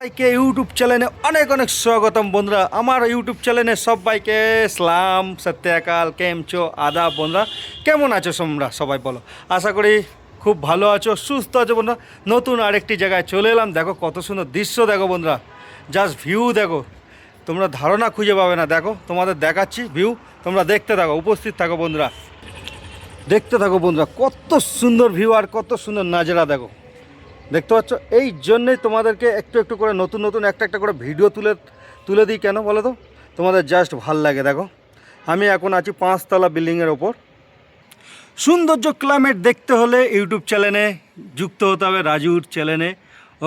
সবাইকে ইউটিউব চ্যানেলে অনেক অনেক স্বাগতম বন্ধুরা। আমার ইউটিউব চ্যানেলে সবাইকে সালাম সত্যকাল কেমছো আদাব বন্ধুরা। কেমন আছো তোমরা সবাই বলো? আশা করি খুব ভালো আছো, সুস্থ আছো বন্ধুরা। নতুন আরেকটি জায়গায় চলে এলাম। দেখো কত সুন্দর দৃশ্য, দেখো বন্ধুরা, জাস্ট ভিউ দেখো, তোমরা ধারণা খুঁজে পাবে না। দেখো তোমাদের দেখাচ্ছি ভিউ, তোমরা দেখতে থাকো, উপস্থিত থাকো বন্ধুরা, দেখতে থাকো বন্ধুরা। কত সুন্দর ভিউ আর কত সুন্দর নাজারা দেখো, দেখতে পাচ্ছ। এই জন্যেই তোমাদেরকে একটু একটু করে নতুন নতুন একটা একটা করে ভিডিও তুলে দিই। কেন বলো তো? তোমাদের জাস্ট ভাল লাগে। দেখো আমি এখন আছি 5তলা বিল্ডিংয়ের ওপর। সৌন্দর্য ক্লাইমেট দেখতে হলে ইউটিউব চ্যানেলে যুক্ত হতে হবে, রাজুর চ্যানেলে।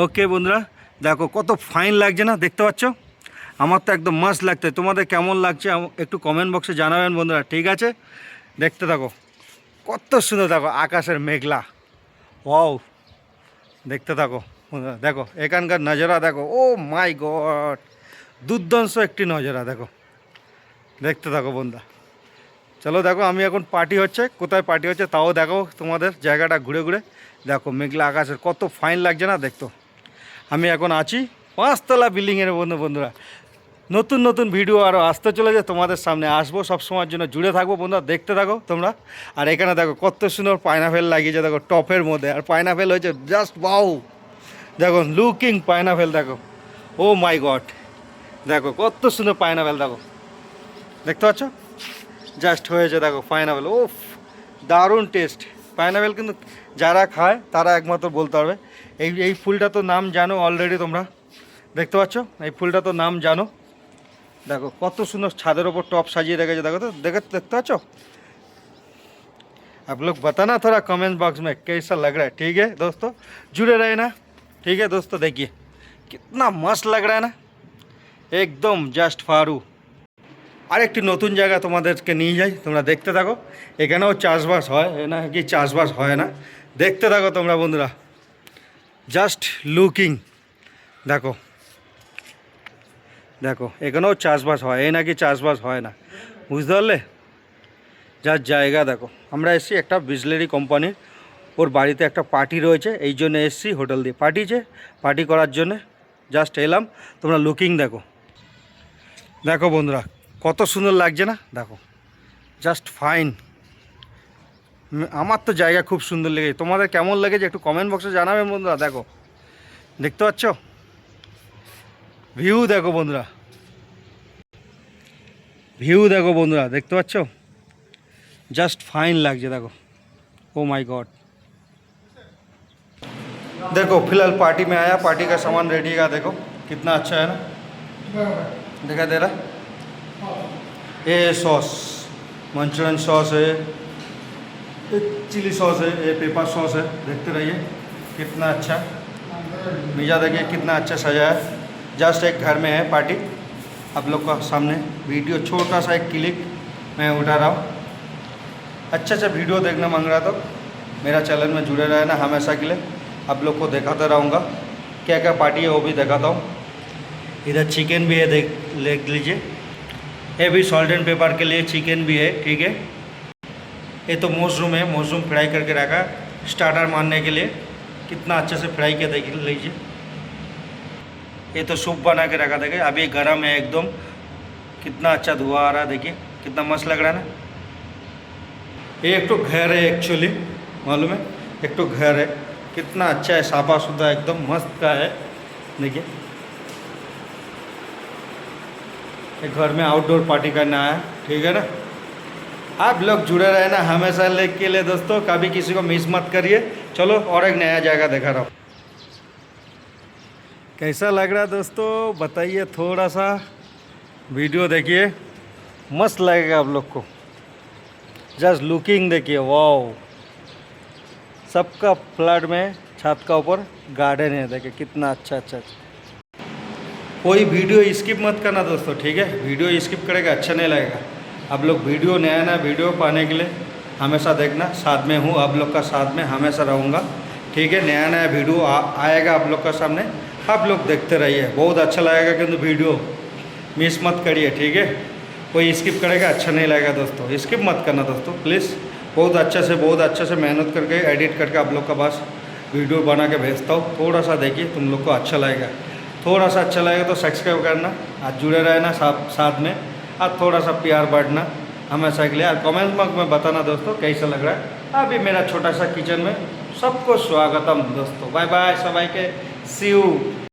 ওকে বন্ধুরা, দেখো কত ফাইন লাগছে না? দেখতে পাচ্ছ? আমার তো একদম মাস্ট লাগছে। তোমাদের কেমন লাগছে একটু কমেন্ট বক্সে জানাবেন বন্ধুরা, ঠিক আছে? দেখতে থাকো কত সুন্দর, দেখো আকাশের মেঘলা, ওয়াও, দেখতে থাকো বন্ধুরা। দেখো এখানকার নজারা দেখো, ও মাই গড, দুর্দান্ত একটি নজারা দেখো, দেখতে থাকো বন্ধুরা। চলো দেখো, আমি এখন পার্টি হচ্ছে, কোথায় পার্টি হচ্ছে তাও দেখো তোমাদের, জায়গাটা ঘুরে ঘুরে দেখো, মেঘলা আকাশের কত ফাইন লাগছে না? দেখতো আমি এখন আছি 5তলা বিল্ডিংয়ের বন্ধুরা। নতুন নতুন ভিডিও আরও আসতে চলেছে তোমাদের সামনে, আসবো সব সময়ের জন্য, জুড়ে থাকবো বন্ধুরা, দেখতে থাকো তোমরা। আর এখানে দেখো কত সুন্দর পাইনাপেল লাগিয়েছে, দেখো টপের মধ্যে, আর পাইনাপেল হয়েছে জাস্ট বাউ। দেখো লুকিং পাইনাপেল, দেখো ও মাই গড, দেখো কত সুন্দর পাইনাপেল, দেখো দেখতে পাচ্ছ, জাস্ট হয়েছে দেখো পাইনাপেল। ও দারুণ টেস্ট পাইনাপেল, কিন্তু যারা খায় তারা একমাত্র বলতে পারবে। এই ফুলটা তো নাম জানো অলরেডি তোমরা, দেখতে পাচ্ছ এই ফুলটা তো নাম জানো। দেখো কত সুন্দর ছাদের ওপর টপ সাজিয়ে রেখেছে, দেখো তো, দেখতে पाচ্ছ? आप लोग बताना थोड़ा कमेंट बॉक्स में कैसा लग रहा है, ठीक है दोस्तों? जुड़े रहे ना, ठीक है दोस्तों? देखिए कितना मस्त लग रहा है ना, एकदम জাস্ট ফারু। আরেকটি নতুন জায়গা তোমাদেরকে নিয়ে যাই, তোমরা দেখতে থাকো। এখানেও চাষবাস হয় না কি? চাষবাস হয় না, দেখতে থাকো তোমরা বন্ধুরা, জাস্ট লুকিং। দেখো দেখো এখানেও চাষবাস হয়, এই নাকি চাষবাস হয় না, বুঝতে পারলে? যার জায়গা দেখো। আমরা এসছি একটা বিজলেরি কোম্পানির, ওর বাড়িতে একটা পার্টি রয়েছে, এই জন্য এসছি, হোটেল দিয়ে পার্টি করার জন্যে জাস্ট এলাম। তোমরা লুকিং দেখো, দেখো বন্ধুরা কত সুন্দর লাগছে না? দেখো জাস্ট ফাইন। আমার তো জায়গা খুব সুন্দর লেগেছে, তোমাদের কেমন লেগেছে একটু কমেন্ট বক্সে জানাবেন বন্ধুরা। দেখো দেখতে পাচ্ছ ভিউ, দেখো বন্ধুরা ভিউ, দেখো বন্ধুরা দেখতে পাচ্ছ, জাস্ট ফাইন লাগছে দেখো, ओ माय गॉड। देखो फिलहाल पार्टी में आया, पार्टी का सामान रेडी का, देखो कितना अच्छा है ना, दिखा दे रहा। ये सॉस मंचूरियन सॉस है, ये चिली सॉस है, ये पेपर सॉस है, देखते रहिए कितना अच्छा पिज़्ज़ा, देखिए कितना अच्छा सजा है। जस्ट एक घर में है पार्टी, आप लोग का सामने वीडियो छोटा सा एक क्लिप मैं उठा रहा हूँ। अच्छा वीडियो देखना मांग रहा तो मेरा चैनल में जुड़े रहे ना हमेशा के लिए, आप लोग को दिखाता रहूँगा, क्या क्या पार्टी है वो भी दिखाता हूँ। इधर चिकन भी है, देख लीजिए, ये भी सॉल्ट एंड पेपर के लिए चिकन भी है, ठीक है। ये तो मशरूम है, मशरूम फ्राई करके रखा स्टार्टर मारने के लिए, कितना अच्छे से फ्राई किया देख लीजिए। ये तो सूप बना के रखा, देखिए अभी गर्म है एकदम, कितना अच्छा धुआं आ रहा है, देखिए कितना मस्त लग रहा है ना। ये एक तो घर है एक्चुअली, मालूम है, एक तो घर है, कितना अच्छा है, साफा सुथरा एकदम मस्त का है। देखिए एक घर में आउटडोर पार्टी करना है, ठीक है ना। आप लोग जुड़े रहे ना हमेशा के लिए दोस्तों, कभी किसी को मिस मत करिए। चलो और एक नया जगह दिखा रहा हूँ, कैसा लग रहा है दोस्तों बताइए, थोड़ा सा वीडियो देखिए, मस्त लगेगा आप लोग को। जस्ट लुकिंग देखिए, वाओ, सबका फ्लैट में छत का ऊपर गार्डन है, देखिए कितना अच्छा। कोई वीडियो स्किप मत करना दोस्तों, ठीक है? वीडियो स्किप करेगा अच्छा नहीं लगेगा। आप लोग वीडियो नया वीडियो पाने के लिए हमेशा देखना, साथ में हूँ, आप लोग का साथ में हमेशा रहूँगा, ठीक है? नया वीडियो आएगा आप लोग का सामने, आप लोग देखते रहिए, बहुत अच्छा लगेगा, किंतु वीडियो मिस मत करिए, ठीक है? कोई स्किप करेगा अच्छा नहीं लगेगा दोस्तों, स्किप मत करना दोस्तों प्लीज़। बहुत अच्छे से मेहनत करके एडिट करके आप लोग का पास वीडियो बना के भेजता हूँ, थोड़ा सा देखिए, तुम लोग को अच्छा लगेगा। थोड़ा सा अच्छा लगेगा तो सब्सक्राइब करना और जुड़े रहना साथ में, और थोड़ा सा प्यार बढ़ना हमेशा के लिए, और कमेंट में बताना दोस्तों कैसा लग रहा है अभी मेरा छोटा सा किचन में। सबको स्वागतम दोस्तों, बाय बाय सबाई के, सी यू।